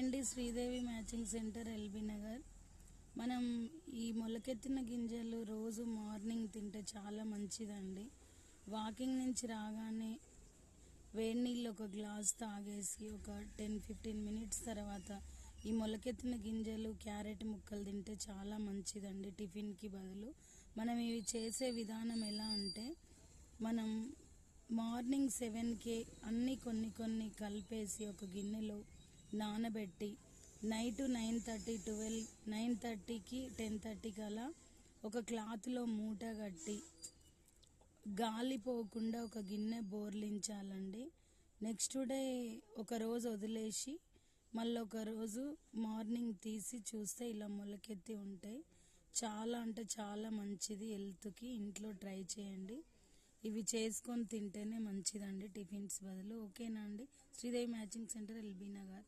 అండి, Sridevi matching centre, LB Nagar. మనం ఈ మొలకెత్తిన గింజలు రోజు మార్నింగ్ తింటే చాలా మంచిదండి. వాకింగ్ నుంచి రాగానే వేడి నీళ్ళు ఒక గ్లాస్ తాగేసి ఒక 10-15 మినిట్స్ తర్వాత ఈ మొలకెత్తిన గింజలు, క్యారెట్ ముక్కలు తింటే చాలా మంచిదండి టిఫిన్కి బదులు. మనం ఇవి చేసే విధానం ఎలా అంటే, మనం మార్నింగ్ 7కే అన్నీ కొన్ని కలిపేసి ఒక గిన్నెలో నానబెట్టి నైట్ 9:30 10:30కి అలా ఒక క్లాత్లో మూట కట్టి గాలి పోకుండా ఒక గిన్నె బోర్లించాలండి. నెక్స్ట్ డే ఒక రోజు వదిలేసి మళ్ళీ ఒక రోజు మార్నింగ్ తీసి చూస్తే ఇలా మొలకెత్తి ఉంటాయి. చాలా అంటే చాలా మంచిది హెల్త్కి. ఇంట్లో ట్రై చేయండి. ఇవి చేసుకొని తింటేనే మంచిదండి టిఫిన్స్ బదులు. ఓకేనా అండి? Sridevi matching centre, LB Nagar.